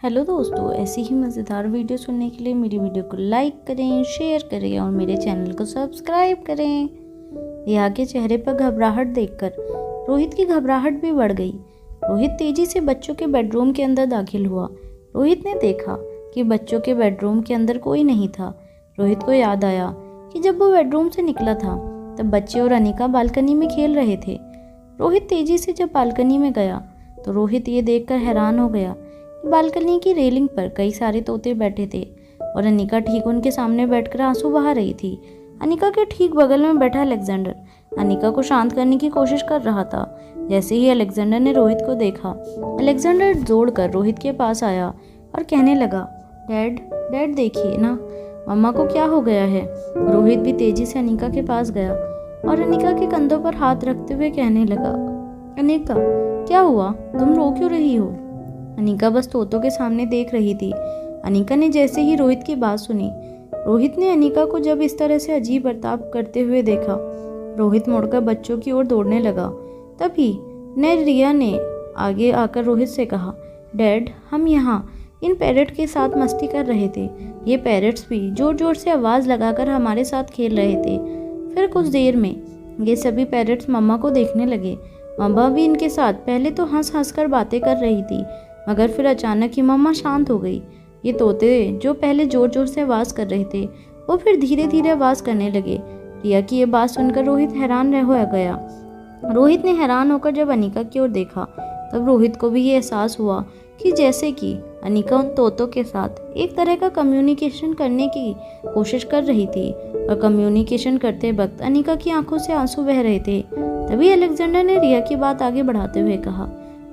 Hello दोस्तों, ऐसी ही मज़ेदार वीडियो सुनने के लिए मेरी वीडियो को लाइक करें, शेयर करें और मेरे चैनल को सब्सक्राइब करें। रिया के चेहरे पर घबराहट देखकर रोहित की घबराहट भी बढ़ गई। रोहित तेजी से बच्चों के बेडरूम के अंदर दाखिल हुआ। रोहित ने देखा कि बच्चों के बेडरूम के अंदर कोई नहीं था। रोहित को याद आया कि जब वो बेडरूम से निकला था तब बच्चे और अनिका बालकनी में खेल रहे थे। रोहित तेजी से जब बालकनी में गया तो रोहित ये देखकर हैरान हो गया। बालकनी की रेलिंग पर कई सारे तोते बैठे थे और अनिका ठीक उनके सामने बैठकर आंसू बहा रही थी। अनिका के ठीक बगल में बैठा अलेक्जेंडर अनिका को शांत करने की कोशिश कर रहा था। जैसे ही अलेक्जेंडर ने रोहित को देखा, अलेक्जेंडर दौड़कर रोहित के पास आया और कहने लगा, डैड देखिए ना, मम्मा को क्या हो गया है। रोहित भी तेजी से अनिका के पास गया और अनिका के कंधों पर हाथ रखते हुए कहने लगा, अनिका क्या हुआ, तुम रो क्यों रही हो। अनिका बस तोतों के सामने देख रही थी। अनिका ने जैसे ही रोहित की बात सुनी, रोहित ने अनिका को जब इस तरह से अजीब बर्ताव करते हुए देखा, रोहित मुड़कर बच्चों की ओर दौड़ने लगा। तभी रिया ने आगे आकर रोहित से कहा, डैड हम यहाँ इन पैरट के साथ मस्ती कर रहे थे। ये पैरट्स भी जोर जोर से आवाज़ लगाकर हमारे साथ खेल रहे थे। फिर कुछ देर में ये सभी पैरट्स मम्मा को देखने लगे। मम्मा भी इनके साथ पहले तो हंस हंस कर बातें कर रही थी, मगर फिर अचानक ही मम्मा शांत हो गई। ये तोते जो पहले जोर जोर से आवाज़ कर रहे थे वो फिर धीरे धीरे आवाज़ करने लगे। रिया की ये बात सुनकर रोहित हैरान हो गया। रोहित ने हैरान होकर जब अनिका की ओर देखा तब रोहित को भी ये एहसास हुआ कि जैसे कि अनिका उन तोतों के साथ एक तरह का कम्युनिकेशन करने की कोशिश कर रही थी और कम्युनिकेशन करते वक्त अनिका की आंखों से आंसू बह रहे थे। तभी अलेक्जेंडर ने रिया की बात आगे बढ़ाते हुए कहा,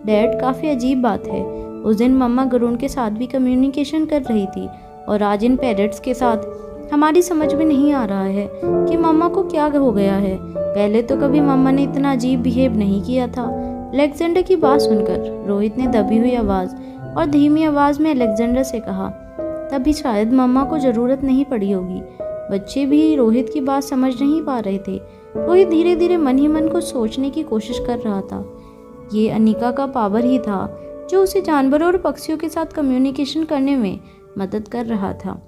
डैड काफ़ी अजीब बात है, उस दिन मम्मा गरुड़ के साथ भी कम्युनिकेशन कर रही थी और आज इन पैरट्स के साथ। हमारी समझ में नहीं आ रहा है कि मम्मा को क्या हो गया है। पहले तो कभी मम्मा ने इतना अजीब बिहेव नहीं किया था। अलेक्जेंडर की बात सुनकर रोहित ने दबी हुई आवाज़ और धीमी आवाज़ में अलेक्जेंडर से कहा, तभी शायद मम्मा को ज़रूरत नहीं पड़ी होगी। बच्चे भी रोहित की बात समझ नहीं पा रहे थे। रोहित धीरे धीरे मन ही मन को सोचने की कोशिश कर रहा था। ये अनिका का पावर ही था जो उसे जानवरों और पक्षियों के साथ कम्युनिकेशन करने में मदद कर रहा था।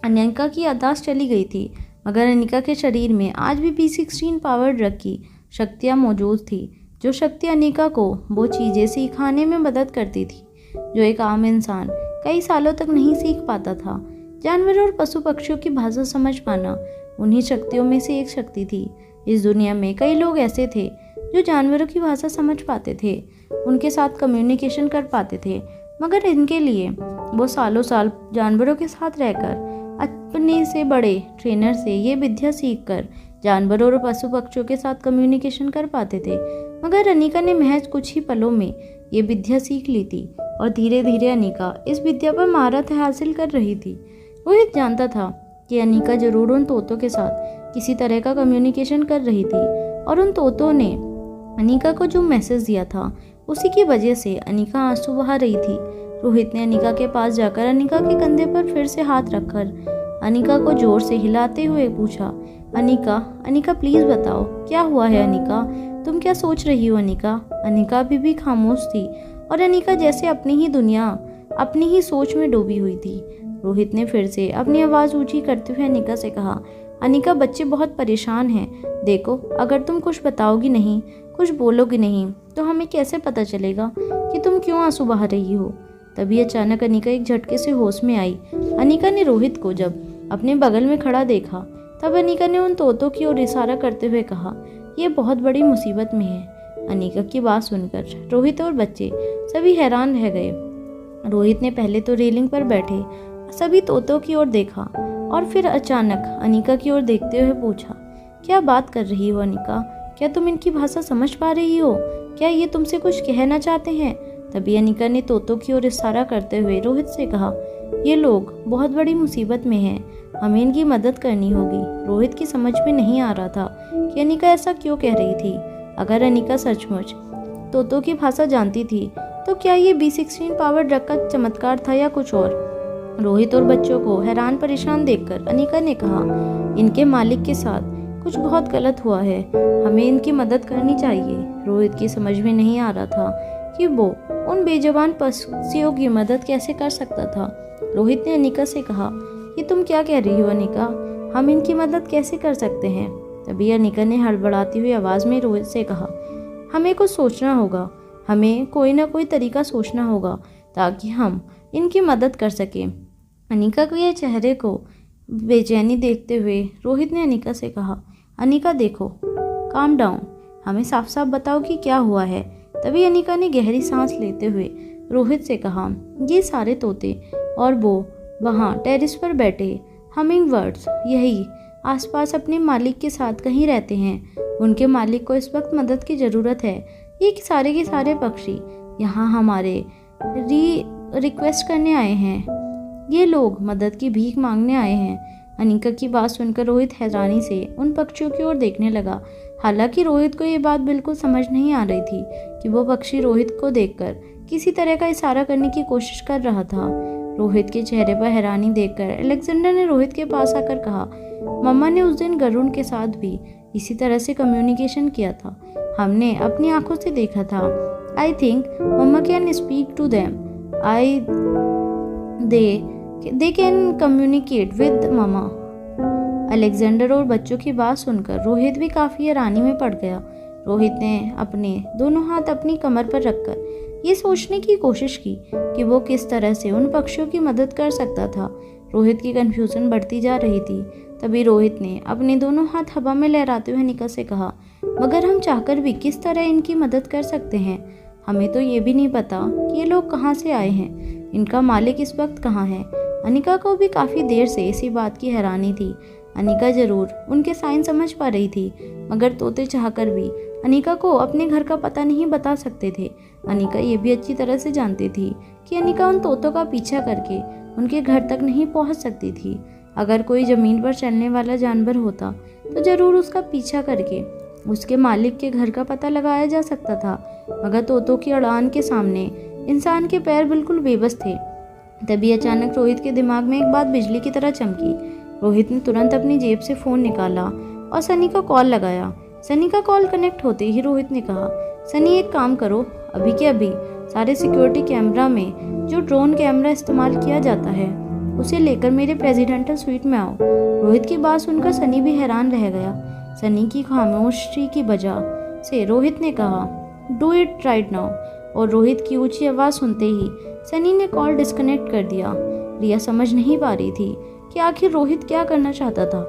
अनिका की याददाश्त चली गई थी, मगर अनिका के शरीर में आज भी B16 पावर ड्रग की शक्तियाँ मौजूद थी, जो शक्ति अनिका को वो चीज़ें सिखाने में मदद करती थी जो एक आम इंसान कई सालों तक नहीं सीख पाता था। जानवरों और पशु पक्षियों की भाषा समझ पाना उन्हीं शक्तियों में से एक शक्ति थी। इस दुनिया में कई लोग ऐसे थे जो जानवरों की भाषा समझ पाते थे, उनके साथ कम्युनिकेशन कर पाते थे, मगर इनके लिए वो सालों साल जानवरों के साथ रहकर अपने से बड़े ट्रेनर से ये विद्या सीखकर जानवरों और पशु पक्षियों के साथ कम्युनिकेशन कर पाते थे। मगर अनिका ने महज कुछ ही पलों में ये विद्या सीख ली थी और धीरे धीरे अनिका इस विद्या पर महारत हासिल कर रही थी। रोहित जानता था कि अनिका जरूर उन तोतों के साथ किसी तरह का कम्युनिकेशन कर रही थी और उन तोतों ने अनिका को जो मैसेज दिया था उसी की वजह से अनिका आंसू बहा रही थी। रोहित ने अनिका के पास जाकर अनिका के कंधे पर फिर से हाथ रखकर अनिका को जोर से हिलाते हुए पूछा, अनिका प्लीज़ बताओ क्या हुआ है। अनिका तुम क्या सोच रही हो। अनिका अभी भी खामोश थी और अनिका जैसे अपनी ही दुनिया अपनी ही सोच में डूबी हुई थी। रोहित ने फिर से अपनी आवाज़ ऊंची करते हुए अनिका से कहा, अनिका बच्चे बहुत परेशान हैं। देखो, अगर तुम कुछ बताओगी नहीं, कुछ बोलोगी नहीं, तो हमें कैसे पता चलेगा कि तुम क्यों आंसू बहा रही हो। तभी अचानक अनिका एक झटके से होश में आई। अनिका ने रोहित को जब अपने बगल में खड़ा देखा तब अनिका ने उन तोतों की ओर इशारा करते हुए कहा, ये बहुत बड़ी मुसीबत में है। अनिका की बात सुनकर रोहित और बच्चे सभी हैरान रह गए। रोहित ने पहले तो रेलिंग पर बैठे सभी तोतों की ओर देखा और फिर अचानक अनिका की ओर देखते हुए पूछा, क्या बात कर रही हो अनिका, क्या तुम इनकी भाषा समझ पा रही हो, क्या ये तुमसे कुछ कहना चाहते हैं। तभी अनिका ने तोतों की ओर इशारा करते हुए रोहित से कहा, ये लोग बहुत बड़ी मुसीबत में हैं, हमें इनकी मदद करनी होगी। रोहित की समझ में नहीं आ रहा था कि अनिका ऐसा क्यों कह रही थी। अगर अनिका सचमुच तोतों की भाषा जानती थी तो क्या ये B16 पावर ड्रग का चमत्कार था या कुछ और। रोहित और बच्चों को हैरान परेशान देखकर अनिका ने कहा, इनके मालिक के साथ कुछ बहुत गलत हुआ है, हमें इनकी मदद करनी चाहिए। रोहित की समझ में नहीं आ रहा था कि वो उन बेजुबान पक्षियों की मदद कैसे कर सकता था। रोहित ने अनिका से कहा, ये तुम क्या कह रही हो अनिका, हम इनकी मदद कैसे कर सकते हैं। तभी अनिका ने हड़बड़ाती हुई आवाज़ में रोहित से कहा, हमें कुछ सोचना होगा, हमें कोई ना कोई तरीका सोचना होगा ताकि हम इनकी मदद कर सकें। अनिका के चेहरे को बेचैनी देखते हुए रोहित ने अनिका से कहा, अनिका देखो, काम डाउन, हमें साफ साफ बताओ कि क्या हुआ है। तभी अनिका ने गहरी सांस लेते हुए रोहित से कहा, ये सारे तोते और वो वहाँ टेरिस पर बैठे हमिंग बर्ड्स यही आसपास अपने मालिक के साथ कहीं रहते हैं। उनके मालिक को इस वक्त मदद की ज़रूरत है। ये सारे के सारे पक्षी यहाँ हमारे रिक्वेस्ट करने आए हैं। ये लोग मदद की भीख मांगने आए हैं। अनिका की बात सुनकर रोहित हैरानी से उन पक्षियों की ओर देखने लगा। हालांकि रोहित को ये बात बिल्कुल समझ नहीं आ रही थी कि वो पक्षी रोहित को देखकर किसी तरह का इशारा करने की कोशिश कर रहा था। रोहित के चेहरे पर हैरानी देखकर अलेक्जेंडर ने रोहित के पास आकर कहा, मम्मा ने उस दिन गरुड़ के साथ भी इसी तरह से कम्युनिकेशन किया था। हमने अपनी आंखों से देखा था। I think mamma can speak to them. They can communicate with mamma. Alexander और बच्चों की बात सुनकर रोहित भी काफ़ी हैरानी में पड़ गया। रोहित ने अपने दोनों हाथ अपनी कमर पर रखकर ये सोचने की कोशिश की कि वो किस तरह से उन पक्षियों की मदद कर सकता था। रोहित की कन्फ्यूज़न बढ़ती जा रही थी। तभी रोहित ने अपने दोनों हाथ हवा में लहराते हुए अनिका से कहा, मगर हम चाहकर भी किस तरह इनकी मदद कर सकते हैं। हमें तो ये भी नहीं पता कि ये लोग कहाँ से आए हैं, इनका मालिक इस वक्त कहाँ है। अनिका को भी काफ़ी देर से इसी बात की हैरानी थी। अनिका ज़रूर उनके साइन समझ पा रही थी, मगर तोते चाहकर भी अनिका को अपने घर का पता नहीं बता सकते थे। अनिका ये भी अच्छी तरह से जानती थी कि अनिका उन तोतों का पीछा करके उनके घर तक नहीं पहुंच सकती थी। अगर कोई ज़मीन पर चलने वाला जानवर होता तो ज़रूर उसका पीछा करके उसके मालिक के घर का पता लगाया जा सकता था, मगर तोतों की उड़ान के सामने इंसान के पैर बिल्कुल बेबस थे। तभी अचानक रोहित के दिमाग में एक बात बिजली की तरह चमकी। रोहित ने तुरंत अपनी जेब से फ़ोन निकाला और सनी को कॉल लगाया। सनी का कॉल कनेक्ट होते ही रोहित ने कहा, सनी एक काम करो, अभी के अभी सारे सिक्योरिटी कैमरा में जो ड्रोन कैमरा इस्तेमाल किया जाता है उसे लेकर मेरे प्रेसिडेंटल स्वीट में आओ। रोहित की बात सुनकर सनी भी हैरान रह गया। सनी की खामोशी की वजह से रोहित ने कहा, डू इट राइट नाउ। और रोहित की ऊंची आवाज़ सुनते ही सनी ने कॉल डिस्कनेक्ट कर दिया। रिया समझ नहीं पा रही थी कि आखिर रोहित क्या करना चाहता था।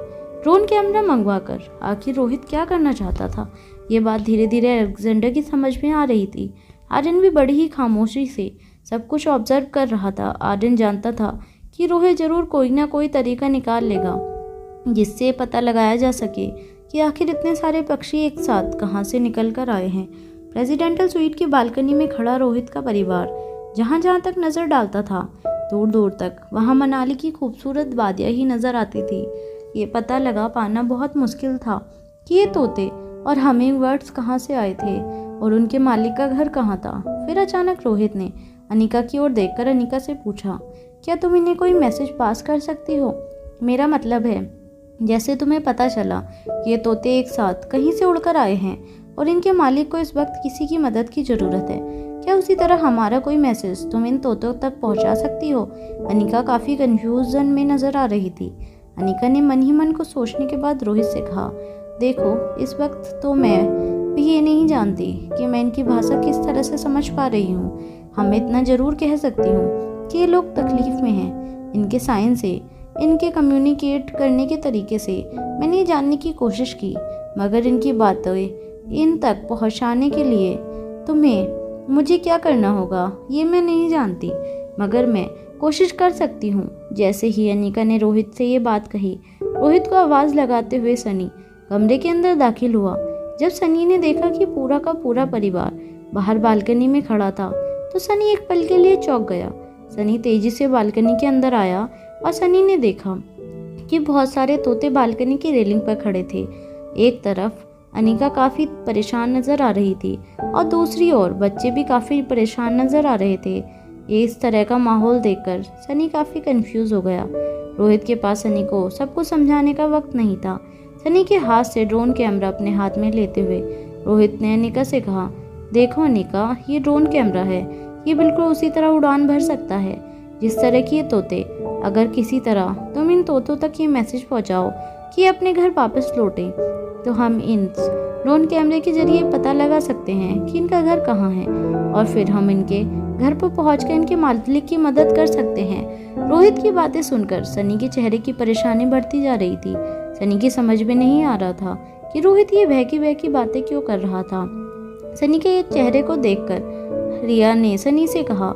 ड्रोन कैमरा मंगवाकर आखिर रोहित क्या करना चाहता था। ये बात धीरे धीरे अलेक्जेंडर की समझ में आ रही थी। आर्यन भी बड़ी ही खामोशी से सब कुछ ऑब्जर्व कर रहा था। आर्यन जानता था कि रोहित जरूर कोई ना कोई तरीका निकाल लेगा जिससे पता लगाया जा सके कि आखिर इतने सारे पक्षी एक साथ कहाँ से निकल कर आए हैं। प्रेसिडेंटल स्वीट की बालकनी में खड़ा रोहित का परिवार जहाँ जहाँ तक नज़र डालता था, दूर दूर तक वहाँ मनाली की खूबसूरत वादियाँ ही नज़र आती थी। ये पता लगा पाना बहुत मुश्किल था कि ये तोते और हमिंग बर्ड्स कहाँ से आए थे और उनके मालिक का घर कहाँ था। फिर अचानक रोहित ने अनिका की ओर देखकर अनिका से पूछा, क्या तुम इन्हें कोई मैसेज पास कर सकती हो? मेरा मतलब है, जैसे तुम्हें पता चला कि ये तोते एक साथ कहीं से उड़कर आए हैं और इनके मालिक को इस वक्त किसी की मदद की ज़रूरत है, क्या उसी तरह हमारा कोई मैसेज तुम इन तोतों तक पहुंचा सकती हो? अनिका काफ़ी कन्फ्यूजन में नज़र आ रही थी। अनिका ने मन ही मन को सोचने के बाद रोहित से कहा, देखो इस वक्त तो मैं भी ये नहीं जानती कि मैं इनकी भाषा किस तरह से समझ पा रही हूँ। हम इतना ज़रूर कह सकती हूँ कि ये लोग तकलीफ़ में हैं। इनके साइन से, इनके कम्युनिकेट करने के तरीके से मैंने ये जानने की कोशिश की, मगर इनकी बातें इन तक पहुँचाने के लिए मुझे क्या करना होगा ये मैं नहीं जानती, मगर मैं कोशिश कर सकती हूँ। जैसे ही अनिका ने रोहित से ये बात कही, रोहित को आवाज़ लगाते हुए सनी कमरे के अंदर दाखिल हुआ। जब सनी ने देखा कि पूरा का पूरा परिवार बाहर बालकनी में खड़ा था तो सनी एक पल के लिए चौंक गया। सनी तेजी से बालकनी के अंदर आया और सनी ने देखा कि बहुत सारे तोते बालकनी की रेलिंग पर खड़े थे। एक तरफ अनिका काफ़ी परेशान नज़र आ रही थी और दूसरी ओर बच्चे भी काफ़ी परेशान नज़र आ रहे थे। इस तरह का माहौल देखकर सनी काफ़ी कंफ्यूज हो गया। रोहित के पास सनी को सब कुछ समझाने का वक्त नहीं था। सनी के हाथ से ड्रोन कैमरा अपने हाथ में लेते हुए रोहित ने अनिका से कहा, देखो अनिका, ये ड्रोन कैमरा है, ये बिल्कुल उसी तरह उड़ान भर सकता है जिस तरह की ये तोते। अगर किसी तरह तुम इन तोतों तक ये मैसेज पहुंचाओ कि ये अपने घर वापस लौटें, तो हम इन ड्रोन कैमरे के जरिए पता लगा सकते हैं कि इनका घर कहाँ है और फिर हम इनके घर पर पहुंचकर इनके मालिक की मदद कर सकते हैं। रोहित की बातें सुनकर सनी के चेहरे की परेशानी बढ़ती जा रही थी। सनी की समझ में नहीं आ रहा था कि रोहित ये बहकी बातें क्यों कर रहा था। सनी के चेहरे को देखकर रिया ने सनी से कहा,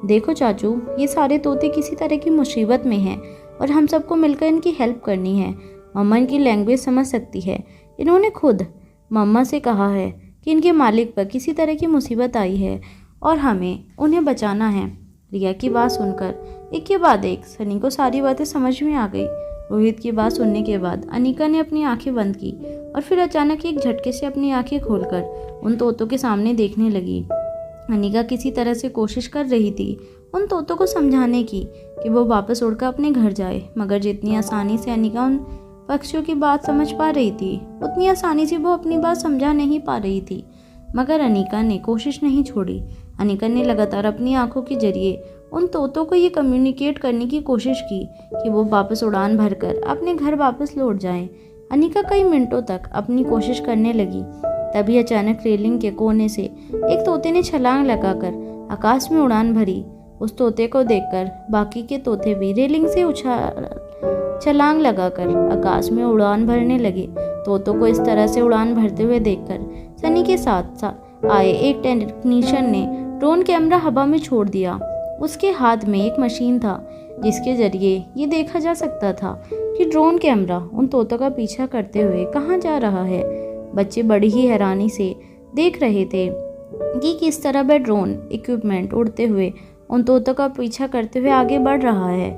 देखो चाचू, ये सारे तोते किसी तरह की मुसीबत में हैं और हम सबको मिलकर इनकी हेल्प करनी है। मम्मा इनकी लैंग्वेज समझ सकती है। इन्होंने खुद मम्मा से कहा है कि इनके मालिक पर किसी तरह की मुसीबत आई है और हमें उन्हें बचाना है। रिया की बात सुनकर एक के बाद एक सनी को सारी बातें समझ में आ गई। रोहित की बात सुनने के बाद अनिका ने अपनी आंखें बंद की और फिर अचानक एक झटके से अपनी आंखें खोलकर उन तोतों के सामने देखने लगी। अनिका किसी तरह से कोशिश कर रही थी उन तोतों को समझाने की कि वो वापस उड़कर अपने घर जाए, मगर जितनी आसानी से अनिका उन पक्षियों की बात समझ पा रही थी उतनी आसानी से वो अपनी बात समझा नहीं पा रही थी। मगर अनिका ने कोशिश नहीं छोड़ी। अनिका ने लगातार अपनी आंखों के जरिए उन तोतों को ये कम्युनिकेट करने की कोशिश की कि वो वापस उड़ान भरकर अपने घर वापस लौट जाएं। अनिका कई मिनटों तक अपनी कोशिश करने लगी। तभी अचानक रेलिंग के कोने से एक तोते ने छलांग लगाकर आकाश में उड़ान भरी। उस तोते को देखकर बाकी के तोते भी रेलिंग से छलांग लगाकर आकाश में उड़ान भरने लगे। तोतों को इस तरह से उड़ान भरते हुए देखकर सनी के साथ आए एक टेक्नीशियन ने ड्रोन कैमरा हवा में छोड़ दिया। उसके हाथ में एक मशीन था जिसके जरिए ये देखा जा सकता था कि ड्रोन कैमरा उन तोतों का पीछा करते हुए कहाँ जा रहा है। बच्चे बड़ी ही हैरानी से देख रहे थे कि किस तरह वह ड्रोन इक्विपमेंट उड़ते हुए उन तोतों का पीछा करते हुए आगे बढ़ रहा है।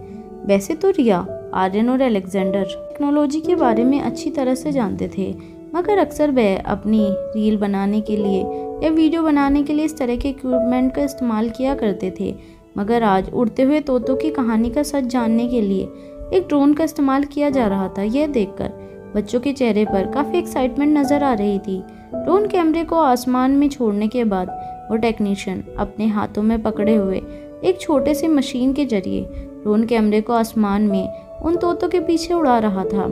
वैसे तो रिया, आर्यन और अलेक्जेंडर टेक्नोलॉजी के बारे में अच्छी तरह से जानते थे, मगर अक्सर वह अपनी रील बनाने के लिए या वीडियो बनाने के लिए इस तरह के इक्विपमेंट का इस्तेमाल किया करते थे। मगर आज उड़ते हुए तोतों की कहानी का सच जानने के लिए एक ड्रोन का इस्तेमाल किया जा रहा था। यह देखकर बच्चों के चेहरे पर काफ़ी एक्साइटमेंट नज़र आ रही थी। ड्रोन कैमरे को आसमान में छोड़ने के बाद वो टेक्नीशियन अपने हाथों में पकड़े हुए एक छोटे से मशीन के जरिए ड्रोन कैमरे को आसमान में उन तोतों के पीछे उड़ा रहा था।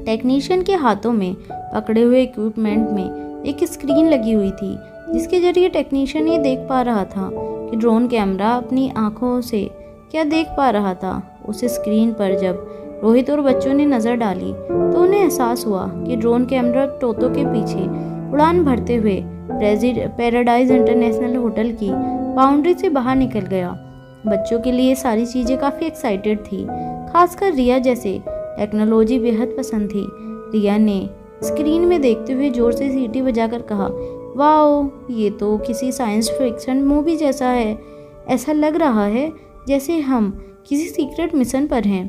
टेक्नीशियन के हाथों में पकड़े हुए इक्विपमेंट में एक स्क्रीन लगी हुई थी जिसके जरिए टेक्नीशियन ये देख पा रहा था कि ड्रोन कैमरा अपनी आंखों से क्या देख पा रहा था। उस स्क्रीन पर जब रोहित और बच्चों ने नज़र डाली तो उन्हें एहसास हुआ कि ड्रोन कैमरा तोतों के पीछे उड़ान भरते हुए पैराडाइज इंटरनेशनल होटल की बाउंड्री से बाहर निकल गया। बच्चों के लिए सारी चीज़ें काफ़ी एक्साइटेड थी, खासकर रिया जैसे टेक्नोलॉजी बेहद पसंद थी। रिया ने स्क्रीन में देखते हुए जोर से सीटी बजाकर कहा, वाओ, ये तो किसी साइंस फिक्शन मूवी जैसा है। ऐसा लग रहा है जैसे हम किसी सीक्रेट मिशन पर हैं।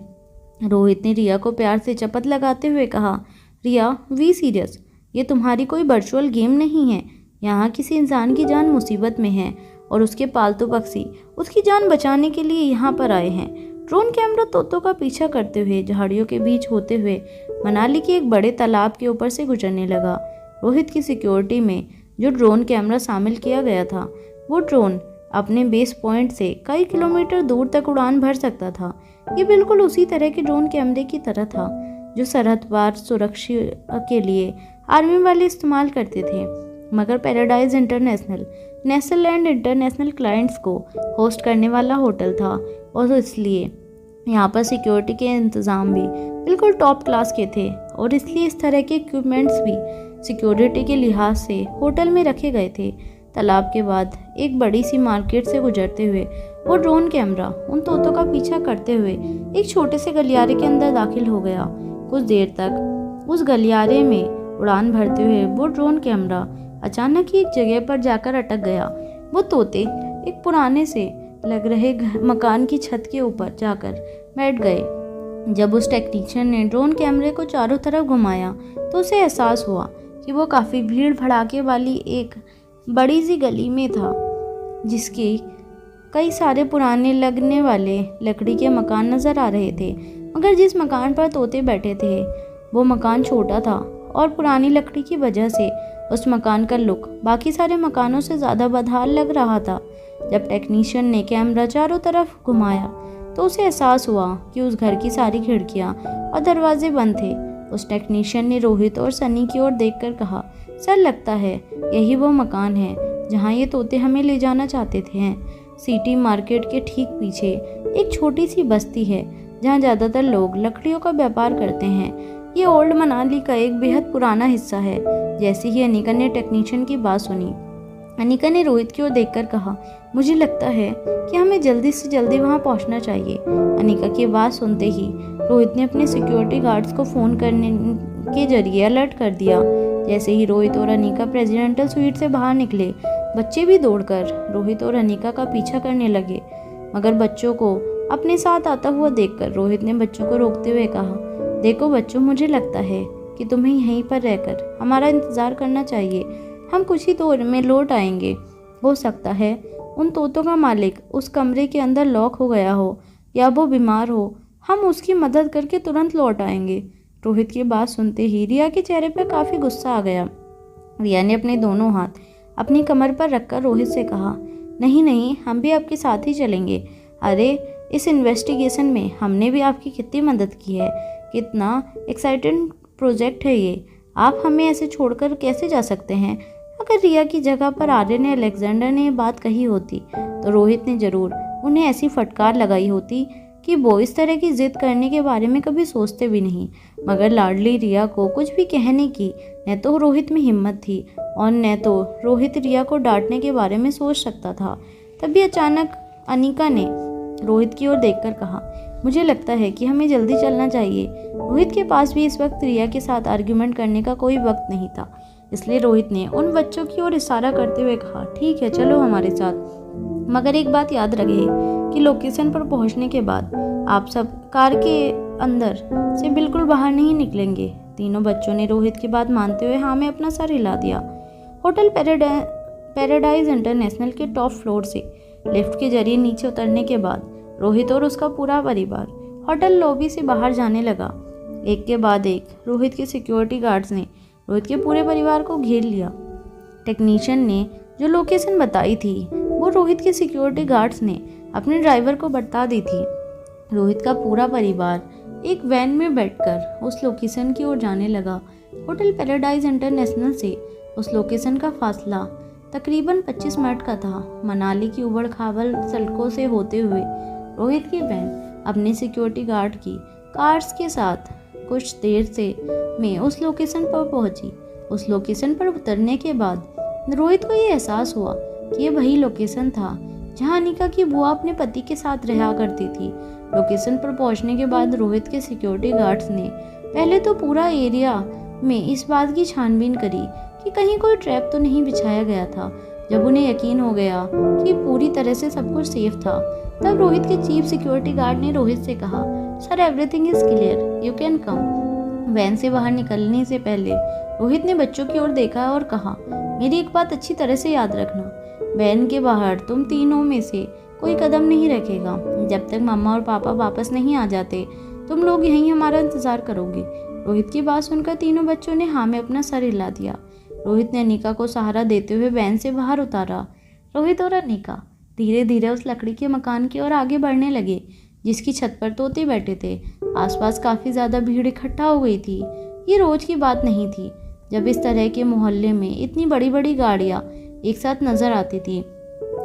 रोहित ने रिया को प्यार से चपत लगाते हुए कहा, रिया, वी सीरियस, ये तुम्हारी कोई वर्चुअल गेम नहीं है। यहाँ किसी इंसान की जान मुसीबत में है और उसके पालतू पक्षी उसकी जान बचाने के लिए यहाँ पर आए हैं। ड्रोन कैमरा तोतों का पीछा करते हुए झाड़ियों के बीच होते हुए मनाली के एक बड़े तालाब के ऊपर से गुजरने लगा। रोहित की सिक्योरिटी में जो ड्रोन कैमरा शामिल किया गया था, वो ड्रोन अपने बेस पॉइंट से कई किलोमीटर दूर तक उड़ान भर सकता था। ये बिल्कुल उसी तरह के ड्रोन कैमरे की तरह था जो सरहद पार सुरक्षा के लिए आर्मी वाले इस्तेमाल करते थे। मगर paradise international national and international clients को होस्ट करने वाला होटल था और इसलिए यहाँ पर सिक्योरिटी के इंतज़ाम भी बिल्कुल टॉप क्लास के थे और इसलिए इस तरह के इक्विपमेंट्स भी सिक्योरिटी के लिहाज से होटल में रखे गए थे। तालाब के बाद एक बड़ी सी मार्केट से गुजरते हुए वो ड्रोन कैमरा उन तोतों का पीछा करते हुए एक छोटे से गलियारे के अंदर दाखिल हो गया। कुछ देर तक उस गलियारे में उड़ान भरते हुए वो ड्रोन कैमरा अचानक ही एक जगह पर जाकर अटक गया। वो तोते एक पुराने से लग रहे मकान की छत के ऊपर जाकर बैठ गए। जब उस टेक्नीशियन ने ड्रोन कैमरे को चारों तरफ घुमाया तो उसे एहसास हुआ कि वो काफ़ी भीड़ भड़ाके वाली एक बड़ी सी गली में था जिसके कई सारे पुराने लगने वाले लकड़ी के मकान नज़र आ रहे थे। मगर जिस मकान पर तोते बैठे थे वो मकान छोटा था और पुरानी लकड़ी की वजह से उस मकान का लुक बाकी सारे मकानों से ज़्यादा बदहाल लग रहा था। जब टेक्नीशियन ने कैमरा चारों तरफ घुमाया तो उसे एहसास हुआ कि उस घर की सारी खिड़कियां और दरवाजे बंद थे। उस टेक्नीशियन ने रोहित और सनी की ओर देखकर कहा, सर लगता है यही वो मकान है जहां ये तोते हमें ले जाना चाहते थे। सिटी मार्केट के ठीक पीछे एक छोटी सी बस्ती है जहां ज़्यादातर लोग लकड़ियों का व्यापार करते हैं। ये ओल्ड मनाली का एक बेहद पुराना हिस्सा है। जैसे ही अनिका ने टेक्नीशियन की बात सुनी, अनिका ने रोहित की ओर देखकर कहा, मुझे लगता है कि हमें जल्दी से जल्दी वहां पहुंचना चाहिए। अनिका की बात सुनते ही रोहित ने अपने सिक्योरिटी गार्ड्स को फ़ोन करने के जरिए अलर्ट कर दिया। जैसे ही रोहित और अनिका प्रेसिडेंटल स्वीट से बाहर निकले, बच्चे भी दौड़कर रोहित और अनिका का पीछा करने लगे। मगर बच्चों को अपने साथ आता हुआ देखकर रोहित ने बच्चों को रोकते हुए कहा, देखो बच्चों, मुझे लगता है कि तुम्हें यहीं पर रहकर हमारा इंतज़ार करना चाहिए। हम कुछ ही देर में लौट आएंगे। हो सकता है उन तोतों का मालिक उस कमरे के अंदर लॉक हो गया हो या वो बीमार हो। हम उसकी मदद करके तुरंत लौट आएंगे। रोहित की बात सुनते ही रिया के चेहरे पर काफ़ी गुस्सा आ गया। रिया ने अपने दोनों हाथ अपनी कमर पर रखकर रोहित से कहा, नहीं नहीं, हम भी आपके साथ ही चलेंगे। अरे इस इन्वेस्टिगेशन में हमने भी आपकी कितनी मदद की है। कितना एक्साइटिंग प्रोजेक्ट है ये। आप हमें ऐसे छोड़कर कैसे जा सकते हैं। अगर रिया की जगह पर आर्यन या अलेक्जेंडर ने ये बात कही होती तो रोहित ने ज़रूर उन्हें ऐसी फटकार लगाई होती कि वो इस तरह की जिद करने के बारे में कभी सोचते भी नहीं। मगर लाडली रिया को कुछ भी कहने की न तो रोहित में हिम्मत थी और न तो रोहित रिया को डांटने के बारे में सोच सकता था। तभी अचानक अनिका ने रोहित की ओर देखकर कहा, मुझे लगता है कि हमें जल्दी चलना चाहिए। रोहित के पास भी इस वक्त रिया के साथ आर्ग्यूमेंट करने का कोई वक्त नहीं था, इसलिए रोहित ने उन बच्चों की ओर इशारा करते हुए कहा, ठीक है चलो हमारे साथ। मगर एक बात याद रखे कि लोकेशन पर पहुंचने के बाद आप सब कार के अंदर से बिल्कुल बाहर नहीं निकलेंगे। तीनों बच्चों ने रोहित की बात मानते हुए हाँ में अपना सर हिला दिया। होटल पैराडाइज इंटरनेशनल के टॉप फ्लोर से लिफ्ट के जरिए नीचे उतरने के बाद रोहित और उसका पूरा परिवार होटल लॉबी से बाहर जाने लगा। एक के बाद एक रोहित के सिक्योरिटी गार्ड्स ने रोहित के पूरे परिवार को घेर लिया। टेक्नीशियन ने जो लोकेशन बताई थी वो रोहित के सिक्योरिटी गार्ड्स ने अपने ड्राइवर को बता दी थी। रोहित का पूरा परिवार एक वैन में बैठकर उस लोकेशन की ओर जाने लगा। होटल पैराडाइज इंटरनेशनल से उस लोकेशन का फासला तकरीबन 25 मिनट का था। मनाली की उबड़ खाबड़ सड़कों से होते हुए रोहित की वैन अपने सिक्योरिटी गार्ड की कार्स के साथ कुछ देर से में उस लोकेशन पर पहुंची। उस लोकेशन पर उतरने के बाद रोहित को ये एहसास हुआ कि ये वही लोकेशन था जहां अनिका की बुआ अपने पति के साथ रहा करती थी। लोकेशन पर पहुंचने के बाद रोहित के सिक्योरिटी गार्ड्स ने पहले तो पूरा एरिया में इस बात की छानबीन करी कि कहीं कोई ट्रैप तो नहीं बिछाया गया था। जब उन्हें यकीन हो गया कि पूरी तरह से सब कुछ सेफ था, तब रोहित के चीफ सिक्योरिटी गार्ड ने रोहित से कहा, sir everything is clear, you can come. Van से बाहर निकलने से पहले रोहित ने बच्चों की ओर देखा और कहा, मेरी एक बात अच्छी तरह से याद रखना, वैन के बाहर तुम तीनों में से कोई कदम नहीं रखेगा। जब तक मम्मा और पापा वापस नहीं आ जाते तुम लोग यहीं हमारा इंतजार करोगे। रोहित की बात सुनकर तीनों बच्चों ने हाँ में अपना सर हिला दिया। रोहित ने अनिका को सहारा देते हुए वैन से बाहर उतारा। रोहित और अनिका धीरे धीरे उस लकड़ी के मकान की ओर आगे बढ़ने लगे जिसकी छत पर तोते बैठे थे। आसपास काफ़ी ज़्यादा भीड़ इकट्ठा हो गई थी। ये रोज की बात नहीं थी जब इस तरह के मोहल्ले में इतनी बड़ी बड़ी गाड़ियाँ एक साथ नजर आती थी।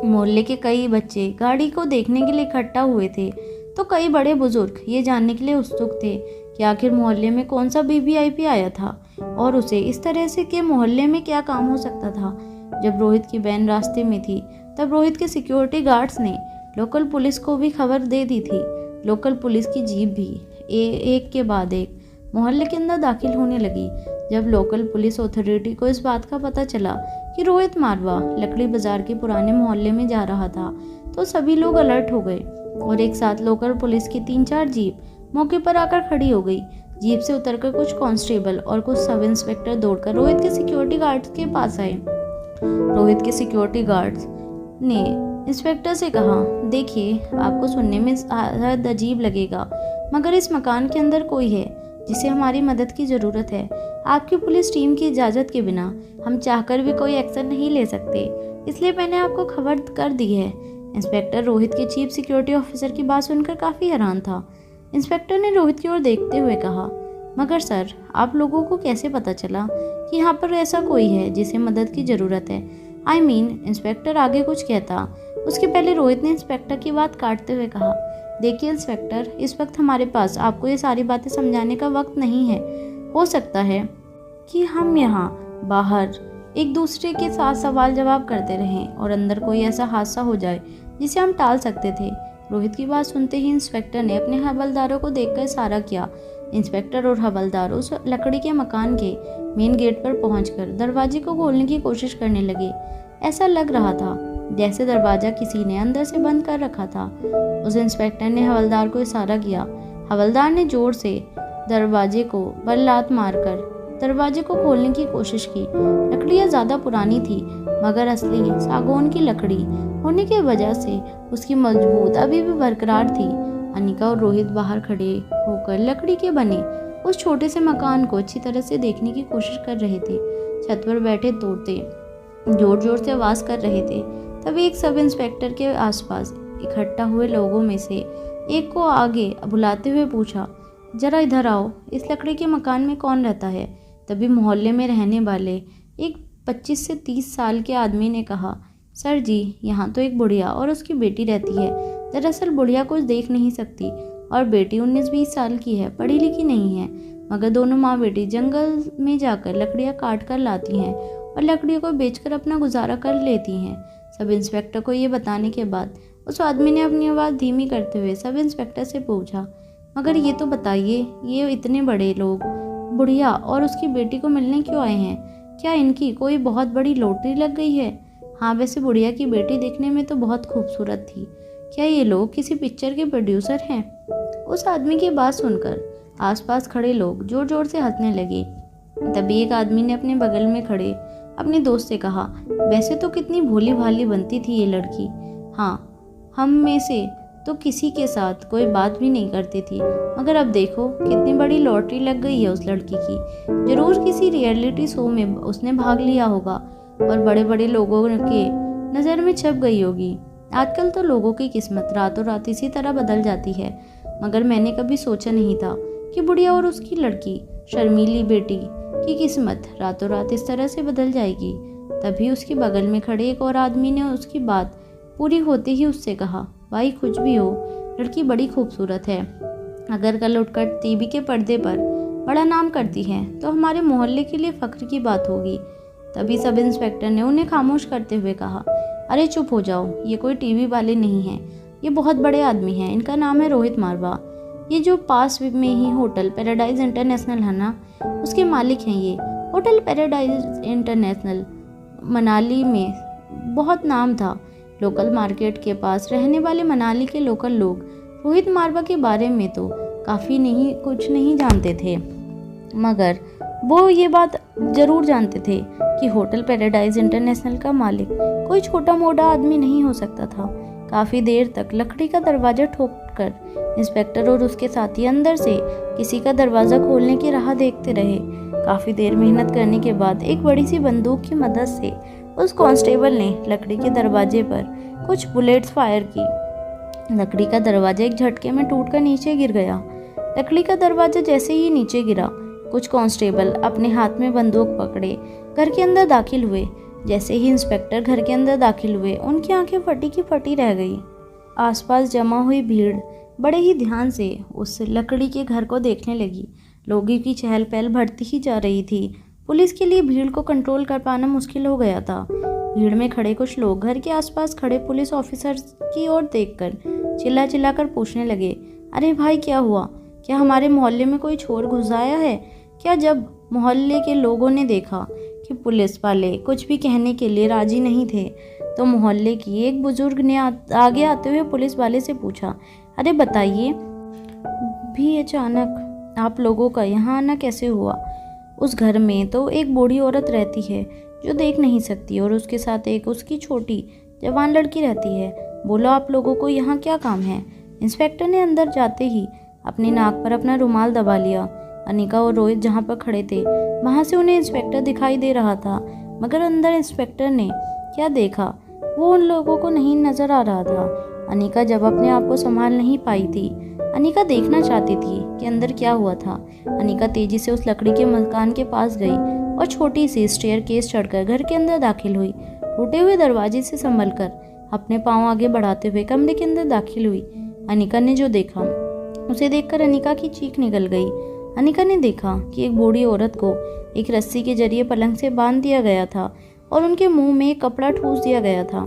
मोहल्ले के कई बच्चे गाड़ी को देखने के लिए इकट्ठा हुए थे तो कई बड़े बुजुर्ग ये जानने के लिए उत्सुक थे कि आखिर मोहल्ले में कौन सा वीवीआईपी आया था और उसे इस तरह से के मोहल्ले में क्या काम हो सकता था। जब रोहित की वैन रास्ते में थी तब रोहित के सिक्योरिटी गार्ड्स ने लोकल पुलिस को भी खबर दे दी थी। लोकल पुलिस की जीप भी एक के बाद एक मोहल्ले के अंदर दाखिल होने लगी। जब लोकल पुलिस अथॉरिटी को इस बात का पता चला कि रोहित मारवा लकड़ी बाजार के पुराने मोहल्ले में जा रहा था तो सभी लोग अलर्ट हो गए और एक साथ लोकल पुलिस की 3-4 जीप मौके पर आकर खड़ी हो गई। जीप से उतरकर कुछ कांस्टेबल और कुछ सब इंस्पेक्टर दौड़कर रोहित के सिक्योरिटी गार्ड्स के पास आए। रोहित के सिक्योरिटी गार्ड्स ने इंस्पेक्टर से कहा, देखिए आपको सुनने में शायद अजीब लगेगा मगर इस मकान के अंदर कोई है जिसे हमारी मदद की ज़रूरत है। आपकी पुलिस टीम की इजाज़त के बिना हम चाहकर भी कोई एक्शन नहीं ले सकते, इसलिए मैंने आपको खबर कर दी है। इंस्पेक्टर रोहित के चीफ सिक्योरिटी ऑफिसर की बात सुनकर काफ़ी हैरान था। इंस्पेक्टर ने रोहित की ओर देखते हुए कहा, मगर सर, आप लोगों को कैसे पता चला कि यहाँ पर ऐसा कोई है जिसे मदद की ज़रूरत है? आई मीन, इंस्पेक्टर आगे कुछ कहता, उसके पहले रोहित ने इंस्पेक्टर की बात काटते हुए कहा, देखिए इंस्पेक्टर, इस वक्त हमारे पास आपको ये सारी बातें समझाने का वक्त नहीं है। हो सकता है कि हम यहाँ बाहर एक दूसरे के साथ सवाल जवाब करते रहें और अंदर कोई ऐसा हादसा हो जाए जिसे हम टाल सकते थे। रोहित की बात सुनते ही इंस्पेक्टर ने अपने हवलदारों को देखकर इशारा किया। इंस्पेक्टर और हवलदार उस लकड़ी के मकान के मेन गेट पर पहुंचकर दरवाजे को खोलने की कोशिश करने लगे। ऐसा लग रहा था जैसे दरवाजा किसी ने अंदर से बंद कर रखा था। उस इंस्पेक्टर ने हवलदार को इशारा किया। हवलदार ने जोर से दरवाजे को बल्लात मारकर दरवाजे को खोलने की कोशिश की। लकड़ियाँ ज़्यादा पुरानी थी, मगर असली सागौन की लकड़ी होने की वजह से उसकी मजबूत अभी भी बरकरार थी। अनिका और रोहित बाहर खड़े होकर लकड़ी के बने उस छोटे से मकान को अच्छी तरह से देखने की कोशिश कर रहे थे। छत पर बैठे तोते जोर जोर से आवाज़ कर रहे थे। तभी एक सब इंस्पेक्टर के आसपास इकट्ठा हुए लोगों में से एक को आगे बुलाते हुए पूछा, जरा इधर आओ, इस लकड़ी के मकान में कौन रहता है? तभी मोहल्ले में रहने वाले एक 25 से 30 साल के आदमी ने कहा, सर जी, यहाँ तो एक बुढ़िया और उसकी बेटी रहती है। दरअसल बुढ़िया कुछ देख नहीं सकती और बेटी 19-20 साल की है, पढ़ी लिखी नहीं है, मगर दोनों माँ बेटी जंगल में जाकर लकड़ियाँ काट कर लाती हैं और लकड़ियों को बेचकर अपना गुजारा कर लेती हैं। सब इंस्पेक्टर को ये बताने के बाद उस आदमी ने अपनी आवाज़ धीमी करते हुए सब इंस्पेक्टर से पूछा, मगर ये तो बताइए, ये इतने बड़े लोग बुढ़िया और उसकी बेटी को मिलने क्यों आए हैं? क्या इनकी कोई बहुत बड़ी लॉटरी लग गई है? हाँ, वैसे बुढ़िया की बेटी दिखने में तो बहुत खूबसूरत थी। क्या ये लोग किसी पिक्चर के प्रोड्यूसर हैं? उस आदमी की बात सुनकर आसपास खड़े लोग जोर जोर से हंसने लगे। तभी एक आदमी ने अपने बगल में खड़े अपने दोस्त से कहा, वैसे तो कितनी भोली भाली बनती थी ये लड़की। हाँ, हम में से तो किसी के साथ कोई बात भी नहीं करती थी, मगर अब देखो कितनी बड़ी लॉटरी लग गई है उस लड़की की। जरूर किसी रियलिटी शो में उसने भाग लिया होगा और बड़े बड़े लोगों के नज़र में छप गई होगी। आजकल तो लोगों की किस्मत रातों रात इसी तरह बदल जाती है, मगर मैंने कभी सोचा नहीं था कि बुढ़िया और उसकी लड़की शर्मीली बेटी की किस्मत रातों रात इस तरह से बदल जाएगी। तभी उसके बगल में खड़े एक और आदमी ने उसकी बात पूरी होते ही उससे कहा, भाई कुछ भी हो, लड़की बड़ी खूबसूरत है। अगर कल उठकर टीवी के पर्दे पर बड़ा नाम करती है तो हमारे मोहल्ले के लिए फ़ख्र की बात होगी। तभी सब इंस्पेक्टर ने उन्हें खामोश करते हुए कहा, अरे चुप हो जाओ, ये कोई टीवी वाले नहीं हैं, ये बहुत बड़े आदमी हैं। इनका नाम है रोहित मारवा। ये जो पास में ही होटल पैराडाइज इंटरनेशनल है ना, उसके मालिक हैं ये। होटल पैराडाइज इंटरनेशनल मनाली में बहुत नाम था। लोकल मार्केट के पास रहने वाले मनाली के लोकल लोग रोहित मारवा के बारे में तो कुछ नहीं जानते थे, मगर वो ये बात ज़रूर जानते थे कि होटल पैराडाइज इंटरनेशनल का मालिक कोई छोटा मोटा आदमी नहीं हो सकता था। काफ़ी देर तक लकड़ी का दरवाज़ा ठोककर इंस्पेक्टर और उसके साथी अंदर से किसी का दरवाज़ा खोलने की राह देखते रहे। काफ़ी देर मेहनत करने के बाद एक बड़ी सी बंदूक की मदद से उस कांस्टेबल ने लकड़ी के दरवाजे पर कुछ बुलेट्स फायर की। लकड़ी का दरवाजा एक झटके में टूटकर नीचे गिर गया। लकड़ी का दरवाजा जैसे ही नीचे गिरा, कुछ कांस्टेबल अपने हाथ में बंदूक पकड़े घर के अंदर दाखिल हुए। जैसे ही इंस्पेक्टर घर के अंदर दाखिल हुए, उनकी आंखें फटी की फटी रह गई। आसपास जमा हुई भीड़ बड़े ही ध्यान से उस लकड़ी के घर को देखने लगी। लोगों की चहल पहल बढ़ती ही जा रही थी। पुलिस के लिए भीड़ को कंट्रोल कर पाना मुश्किल हो गया था। भीड़ में खड़े कुछ लोग घर के आसपास खड़े पुलिस ऑफिसर की ओर देखकर चिल्ला चिल्लाकर पूछने लगे, अरे भाई क्या हुआ? क्या हमारे मोहल्ले में कोई चोर घुस आया है क्या? जब मोहल्ले के लोगों ने देखा कि पुलिस वाले कुछ भी कहने के लिए राजी नहीं थे, तो मोहल्ले की एक बुजुर्ग ने आगे आते हुए पुलिस वाले से पूछा, अरे बताइए भी अचानक आप लोगों का यहाँ आना कैसे हुआ? उस घर में तो एक बूढ़ी औरत रहती है जो देख नहीं सकती और उसके साथ एक उसकी छोटी जवान लड़की रहती है। बोलो आप लोगों को यहाँ क्या काम है? इंस्पेक्टर ने अंदर जाते ही अपनी नाक पर अपना रुमाल दबा लिया। अनिका और रोहित जहाँ पर खड़े थे वहाँ से उन्हें इंस्पेक्टर दिखाई दे रहा था, मगर अंदर इंस्पेक्टर ने क्या देखा वो उन लोगों को नहीं नजर आ रहा था। अनिका जब अपने आप को संभाल नहीं पाई थी, अनिका देखना चाहती थी कि अंदर क्या हुआ था। अनिका तेजी से उस लकड़ी के मकान के पास गई और छोटी सी स्टेयरकेस चढ़कर घर के अंदर दाखिल हुई। टूटे हुए दरवाजे से संभलकर अपने पांव आगे बढ़ाते हुए कमरे के अंदर दाखिल हुई। अनिका ने जो देखा उसे देखकर अनिका की चीख निकल गई। अनिका ने देखा कि एक बूढ़ी औरत को एक रस्सी के जरिए पलंग से बांध दिया गया था और उनके मुंह में एक कपड़ा ठूस दिया गया था।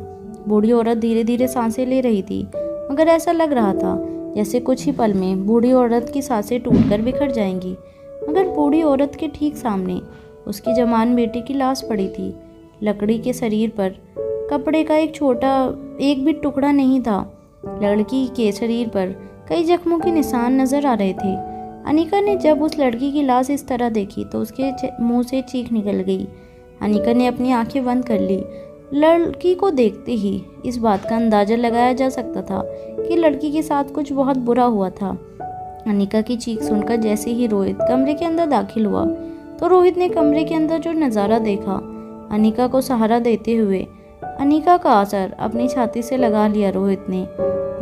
बूढ़ी औरत धीरे धीरे सांसें ले रही थी, मगर ऐसा लग रहा था जैसे कुछ ही पल में बूढ़ी औरत की सांसें टूटकर बिखर जाएंगी। मगर बूढ़ी औरत के ठीक सामने उसकी जवान बेटी की लाश पड़ी थी। लकड़ी के शरीर पर कपड़े का एक भी टुकड़ा नहीं था। लड़की के शरीर पर कई जख्मों के निशान नजर आ रहे थे। अनिका ने जब उस लड़की की लाश इस तरह देखी तो उसके मुंह से चीख निकल गई। अनिका ने अपनी आंखें बंद कर ली। लड़की को देखते ही इस बात का अंदाजा लगाया जा सकता था कि लड़की के साथ कुछ बहुत बुरा हुआ था। अनिका की चीख सुनकर जैसे ही रोहित कमरे के अंदर दाखिल हुआ तो रोहित ने कमरे के अंदर जो नज़ारा देखा, अनिका को सहारा देते हुए अनिका का सर अपनी छाती से लगा लिया। रोहित ने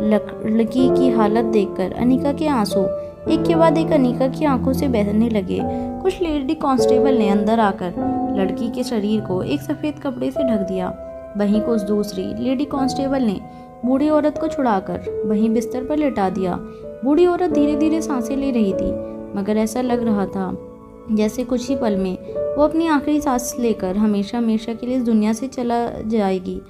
लड़की की हालत देखकर अनिका के आंसू एक के बाद एक अनिका की आंखों से बहने लगे। कुछ लेडी कांस्टेबल ने अंदर आकर लड़की के शरीर को एक सफ़ेद कपड़े से ढक दिया। वहीं कुछ दूसरी लेडी कांस्टेबल ने बूढ़ी औरत को छुड़ाकर वहीं बिस्तर पर लेटा दिया। बूढ़ी औरत धीरे धीरे सांसें ले रही थी, मगर ऐसा लग रहा था जैसे कुछ ही पल में वो अपनी आखिरी सांस लेकर हमेशा हमेशा के लिए इस दुनिया से चला जाएगी।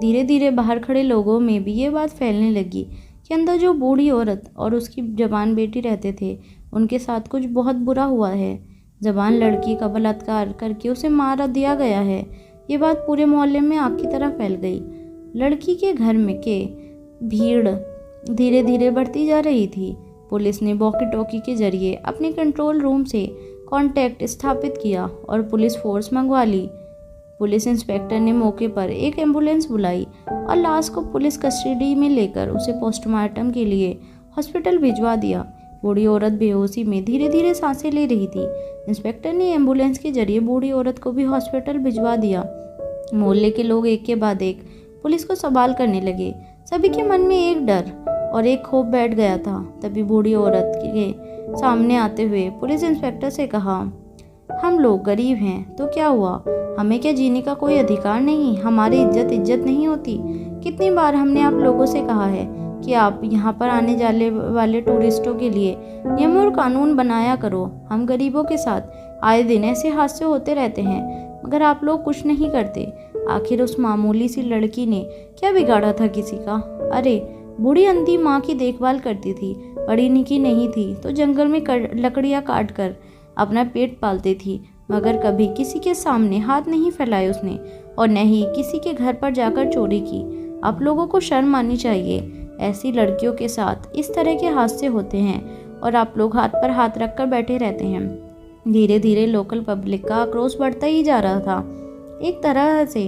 धीरे धीरे बाहर खड़े लोगों में भी ये बात फैलने लगी कि अंदर जो बूढ़ी औरत और उसकी जवान बेटी रहते थे उनके साथ कुछ बहुत बुरा हुआ है। जवान लड़की का बलात्कार करके उसे मार दिया गया है। ये बात पूरे मोहल्ले में आग की तरह फैल गई। लड़की के घर में के भीड़ धीरे धीरे बढ़ती जा रही थी। पुलिस ने वॉकी टॉकी के जरिए अपने कंट्रोल रूम से कांटेक्ट स्थापित किया और पुलिस फोर्स मंगवा ली। पुलिस इंस्पेक्टर ने मौके पर एक एम्बुलेंस बुलाई और लाश को पुलिस कस्टडी में लेकर उसे पोस्टमार्टम के लिए हॉस्पिटल भिजवा दिया। बूढ़ी औरत बेहोशी में धीरे धीरे सांसें ले रही थी। इंस्पेक्टर ने एम्बुलेंस के जरिए बूढ़ी औरत को भी हॉस्पिटल भिजवा दिया। मोहल्ले के लोग एक के बाद एक पुलिस को सवाल करने लगे। सभी के मन में एक डर और एक खौफ बैठ गया था। तभी बूढ़ी औरत के सामने आते हुए पुलिस इंस्पेक्टर से कहा, हम लोग गरीब हैं तो क्या हुआ, हमें क्या जीने का कोई अधिकार नहीं, हमारी इज्जत नहीं होती। कितनी बार हमने आप लोगों से कहा है कि आप यहाँ पर आने जाने वाले टूरिस्टों के लिए नियम और कानून बनाया करो। हम गरीबों के साथ आए दिन ऐसे हादसे होते रहते हैं, मगर आप लोग कुछ नहीं करते। आखिर उस मामूली सी लड़की ने क्या बिगाड़ा था किसी का? अरे बूढ़ी अंधी माँ की देखभाल करती थी, पढ़ी लिखी नहीं थी तो जंगल में लकड़ियाँ काट कर अपना पेट पालती थी, मगर कभी किसी के सामने हाथ नहीं फैलाए उसने, और न ही किसी के घर पर जाकर चोरी की। आप लोगों को शर्म आनी चाहिए। ऐसी लड़कियों के साथ इस तरह के हादसे होते हैं और आप लोग हाथ पर हाथ रखकर बैठे रहते हैं। धीरे धीरे लोकल पब्लिक का आक्रोश बढ़ता ही जा रहा था। एक तरह से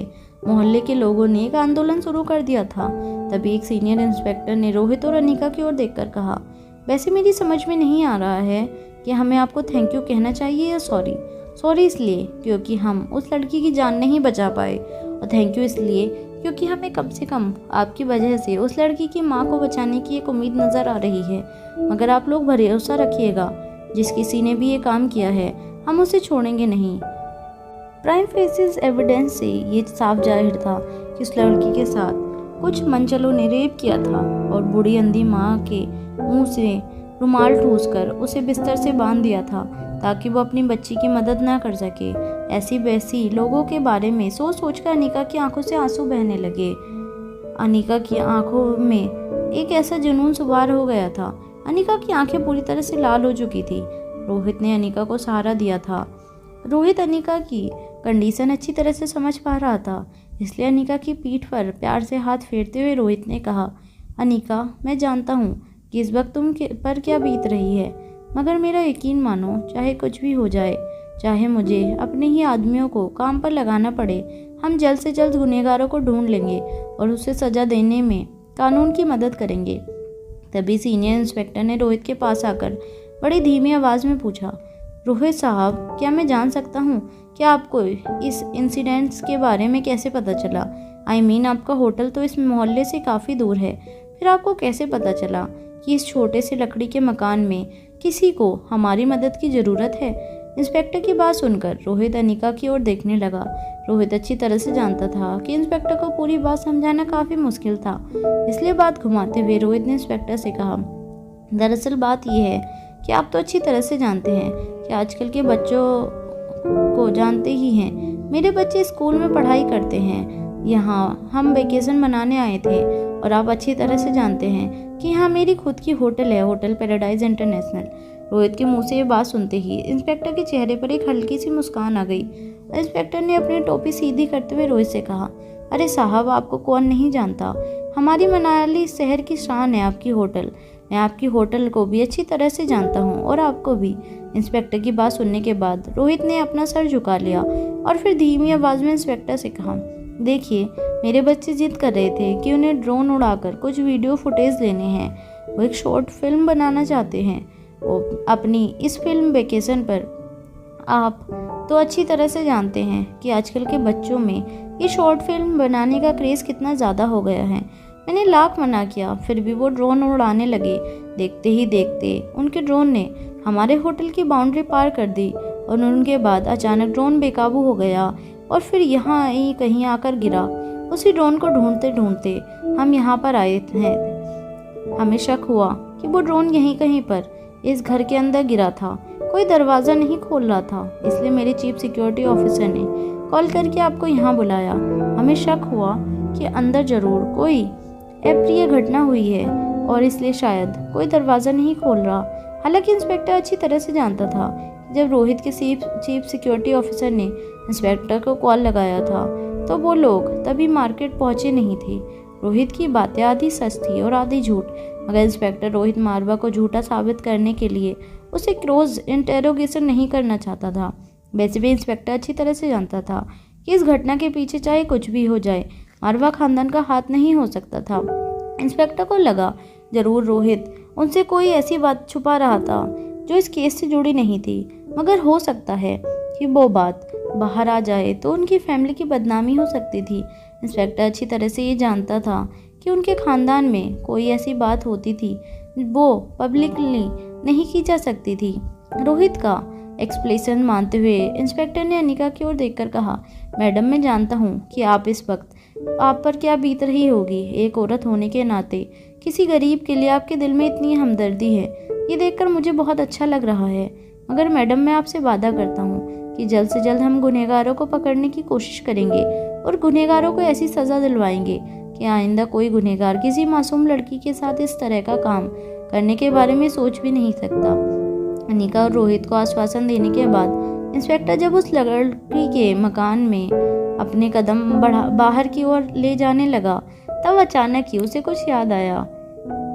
मोहल्ले के लोगों ने एक आंदोलन शुरू कर दिया था। तभी एक सीनियर इंस्पेक्टर ने रोहित और अनिका की ओर देखकर कहा, वैसे मेरी समझ में नहीं आ रहा है कि हमें आपको थैंक यू कहना चाहिए या सॉरी। सॉरी इसलिए क्योंकि हम उस लड़की की जान नहीं बचा पाए, और थैंक यू इसलिए क्योंकि हमें कम से कम आपकी वजह से उस लड़की की माँ को बचाने की एक उम्मीद नज़र आ रही है। मगर आप लोग भरोसा रखिएगा, जिस किसी ने भी ये काम किया है हम उसे छोड़ेंगे नहीं। प्राइम फेसिस एविडेंस से ये साफ जाहिर था कि उस लड़की के साथ कुछ मनचलों ने रेप किया था और बूढ़ी अंधी माँ के मुंह से रुमाल ठूसकर उसे बिस्तर से बांध दिया था ताकि वो अपनी बच्ची की मदद ना कर सके। ऐसी वैसी लोगों के बारे में सोच सोचकर अनिका की आंखों से आंसू बहने लगे। अनिका की आंखों में एक ऐसा जुनून सवार हो गया था। अनिका की आंखें पूरी तरह से लाल हो चुकी थी। रोहित ने अनिका को सहारा दिया था। रोहित अनिका की कंडीशन अच्छी तरह से समझ पा रहा था, इसलिए अनिका की पीठ पर प्यार से हाथ फेरते हुए रोहित ने कहा, अनिका, मैं जानता हूँ कि इस वक्त तुम पर क्या बीत रही है, मगर मेरा यकीन मानो, चाहे कुछ भी हो जाए, चाहे मुझे अपने ही आदमियों को काम पर लगाना पड़े, हम जल्द से जल्द गुनहगारों को ढूंढ लेंगे और उसे सज़ा देने में कानून की मदद करेंगे। तभी सीनियर इंस्पेक्टर ने रोहित के पास आकर बड़ी धीमी आवाज़ में पूछा, रोहित साहब, क्या मैं जान सकता हूँ कि आपको इस इंसिडेंट्स के बारे में कैसे पता चला? आई मीन आपका होटल तो इस मोहल्ले से काफ़ी दूर है, फिर आपको कैसे पता चला कि इस छोटे से लकड़ी के मकान में किसी को हमारी मदद की ज़रूरत है? इंस्पेक्टर की बात सुनकर रोहित अनिका की ओर देखने लगा। रोहित अच्छी तरह से जानता था कि इंस्पेक्टर को पूरी बात समझाना काफ़ी मुश्किल था, इसलिए बात घुमाते हुए रोहित ने इंस्पेक्टर से कहा, दरअसल बात यह है कि आप तो अच्छी तरह से जानते हैं कि आजकल के बच्चों को जानते ही हैं। मेरे बच्चे स्कूल में पढ़ाई करते हैं, यहाँ हम वेकेशन मनाने आए थे और आप अच्छी तरह से जानते हैं कि यहाँ मेरी खुद की होटल है, होटल पैराडाइज इंटरनेशनल। रोहित के मुंह से ये बात सुनते ही इंस्पेक्टर के चेहरे पर एक हल्की सी मुस्कान आ गई। इंस्पेक्टर ने अपनी टोपी सीधी करते हुए रोहित से कहा, अरे साहब, आपको कौन नहीं जानता, हमारी मनाली शहर की शान है आपकी होटल। मैं आपकी होटल को भी अच्छी तरह से जानता हूँ और आपको भी। इंस्पेक्टर की बात सुनने के बाद रोहित ने अपना सर झुका लिया और फिर धीमी आवाज़ में इंस्पेक्टर से कहा, देखिए, मेरे बच्चे जिद कर रहे थे कि उन्हें ड्रोन उड़ाकर कुछ वीडियो फुटेज लेने हैं। वो एक शॉर्ट फिल्म बनाना चाहते हैं वो अपनी इस फिल्म वेकेशन पर। आप तो अच्छी तरह से जानते हैं कि आजकल के बच्चों में ये शॉर्ट फिल्म बनाने का क्रेज़ कितना ज़्यादा हो गया है। मैंने लाख मना किया, फिर भी वो ड्रोन उड़ाने लगे। देखते ही देखते उनके ड्रोन ने हमारे होटल की बाउंड्री पार कर दी और उनके बाद अचानक ड्रोन बेकाबू हो गया और फिर यहाँ ही कहीं आकर गिरा। उसी ड्रोन को ढूंढते ढूंढते हम यहाँ पर आए हैं। हमें शक हुआ कि वो ड्रोन यहीं कहीं पर इस घर के अंदर गिरा था। कोई दरवाज़ा नहीं खोल रहा था, इसलिए मेरे चीफ सिक्योरिटी ऑफिसर ने कॉल करके आपको यहाँ बुलाया। हमें शक हुआ कि अंदर ज़रूर कोई अप्रिय घटना हुई है और इसलिए शायद कोई दरवाज़ा नहीं खोल रहा। हालांकि इंस्पेक्टर अच्छी तरह से जानता था कि जब रोहित के चीफ सिक्योरिटी ऑफिसर ने इंस्पेक्टर को कॉल लगाया था तो वो लोग तभी मार्केट पहुंचे नहीं थे। रोहित की बातें आधी सच थी और आधी झूठ, मगर इंस्पेक्टर रोहित मारवा को झूठा साबित करने के लिए उसे क्रॉस इंटेरोगेशन नहीं करना चाहता था। वैसे भी इंस्पेक्टर अच्छी तरह से जानता था कि इस घटना के पीछे चाहे कुछ भी हो जाए, मारवा खानदान का हाथ नहीं हो सकता था। इंस्पेक्टर को लगा जरूर रोहित उनसे कोई ऐसी बात छुपा रहा था जो इस केस से जुड़ी नहीं थी, मगर हो सकता है कि वो बात बाहर आ जाए तो उनकी फैमिली की बदनामी हो सकती थी। इंस्पेक्टर अच्छी तरह से ये जानता था कि उनके खानदान में कोई ऐसी बात होती थी वो पब्लिकली नहीं की जा सकती थी। रोहित का एक्सप्लेनेशन मानते हुए इंस्पेक्टर ने अनिका की ओर देखकर कहा, मैडम, मैं जानता हूँ कि आप इस वक्त आप पर क्या बीत रही होगी। एक औरत होने के नाते किसी गरीब के लिए आपके दिल में इतनी हमदर्दी है, ये देखकर मुझे बहुत अच्छा लग रहा है। मगर मैडम, मैं आपसे वादा करता हूँ कि जल्द से जल्द हम गुनहगारों को पकड़ने की कोशिश करेंगे और गुनहगारों को ऐसी सज़ा दिलवाएंगे कि आइंदा कोई गुनहगार किसी मासूम लड़की के साथ इस तरह का काम करने के बारे में सोच भी नहीं सकता। अनिका और रोहित को आश्वासन देने के बाद इंस्पेक्टर जब उस लड़की के मकान में अपने कदम बाहर की ओर ले जाने लगा, तब अचानक ही उसे कुछ याद आया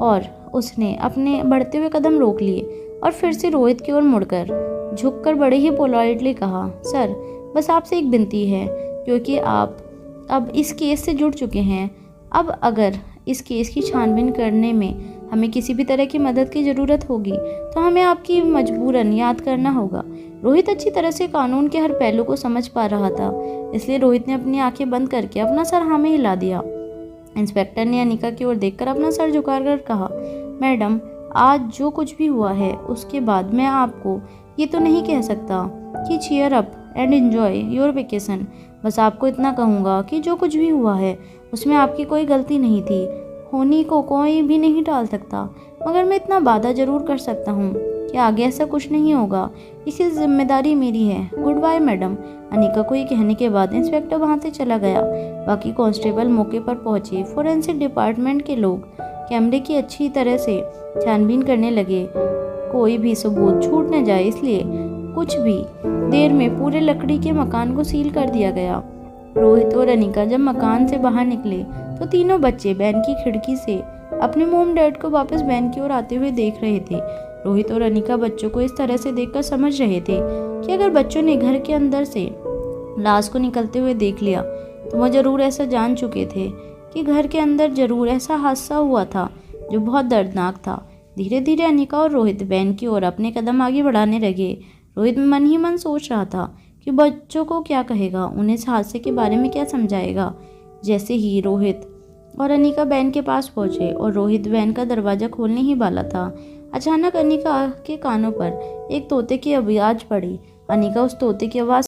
और उसने अपने बढ़ते हुए कदम रोक लिए और फिर से रोहित की ओर मुड़कर झुककर बड़े ही पोलाइटली कहा, सर, बस आपसे एक विनती है, क्योंकि आप अब इस केस से जुड़ चुके हैं। अब अगर इस केस की छानबीन करने में हमें किसी भी तरह की मदद की ज़रूरत होगी तो हमें आपकी मजबूरन याद करना होगा। रोहित अच्छी तरह से कानून के हर पहलू को समझ पा रहा था, इसलिए रोहित ने अपनी आंखें बंद करके अपना सर हाँ में हिला दिया। इंस्पेक्टर ने अनिका की ओर देखकर अपना सर झुकाकर कहा, मैडम, आज जो कुछ भी हुआ है उसके बाद मैं आपको ये तो नहीं कह सकता कि cheer up and enjoy your vacation. बस आपको इतना कहूँगा कि जो कुछ भी हुआ है उसमें आपकी कोई गलती नहीं थी, होनी को कोई भी नहीं टाल सकता। मगर मैं इतना वादा ज़रूर कर सकता हूँ कि आगे ऐसा कुछ नहीं होगा, इसकी जिम्मेदारी मेरी है। Good bye madam. अनिका को ये कहने के बाद इंस्पेक्टर वहाँ से चला गया। बाकी कांस्टेबल मौके पर पहुँचे। फोरेंसिक डिपार्टमेंट के लोग कैमरे की अच्छी तरह से छानबीन करने लगे, कोई भी सबूत छूट न जाए, इसलिए कुछ भी देर में पूरे लकड़ी के मकान को सील कर दिया गया। रोहित और अनिका जब मकान से बाहर निकले तो तीनों बच्चे वैन की खिड़की से अपने मोम डैड को वापस वैन की ओर आते हुए देख रहे थे। रोहित और अनिका बच्चों को इस तरह से देखकर समझ रहे थे कि अगर बच्चों ने घर के अंदर से लाश को निकलते हुए देख लिया तो वह जरूर ऐसा जान चुके थे कि घर के अंदर जरूर ऐसा हादसा हुआ था जो बहुत दर्दनाक था। धीरे धीरे अनिका और रोहित वैन की ओर अपने कदम आगे बढ़ाने लगे। रोहित मन ही मन सोच रहा था कि बच्चों को क्या कहेगा, उन्हें इस हादसे के बारे में क्या समझाएगा। जैसे ही रोहित और अनिका वैन के पास पहुंचे और रोहित वैन का दरवाज़ा खोलने ही वाला था, अचानक अनिका के कानों पर एक तोते की आवाज़ पड़ी। अनिका उस तोते की आवाज़